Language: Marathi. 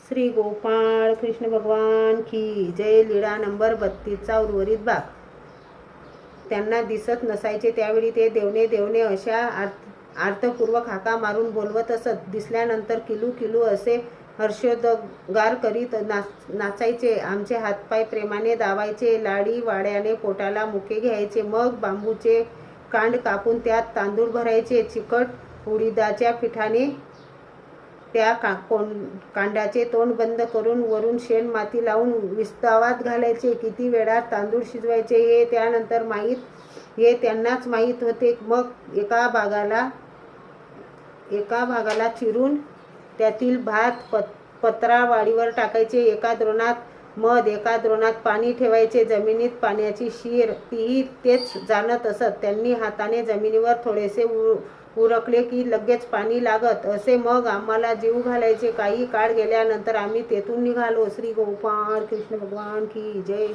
श्री गोपाळ कृष्ण भगवान की जय. लीळा नंबर 32चा उर्वरित भाग. त्यांना दिसत नसायचे त्यावेळी ते देवणे देवणे अशा अर्थपूर्वक हाका मारून बोलवत असत. दिसल्यानंतर किलू किलू असे हर्षोद्गार करीत नाचायचे. आमचे हातपाय प्रेमाने दाबायचे. लाडी वाड्याने पोटाला मुके घ्यायचे. मग बांबूचे कांड कापून त्यात तांदूळ भरायचे. चिकट उडीदाच्या पिठाने त्या कांडाचे तोंड बंद करून वरून शेण माती लावून विस्तावात घालायचे. किती वेळात तांदूळ शिजवायचे हे त्यांनाच माहीत होते. मग एका भागाला चिरून त्यातील भात पत्रावळीवर टाकायचे. एका द्रोणात मध, एका द्रोणात पाणी ठेवायचे. जमिनीत पाण्याची शीर, तीही तेच जाणत असत. त्यांनी हाताने जमिनीवर थोडेसे उरकले की लगेच पाणी लागत असे. मग आम्हाला जीव घालायचे. काही काळ गेल्यानंतर आम्ही तेथून निघालो. श्री गोपाळ कृष्ण भगवान की जय.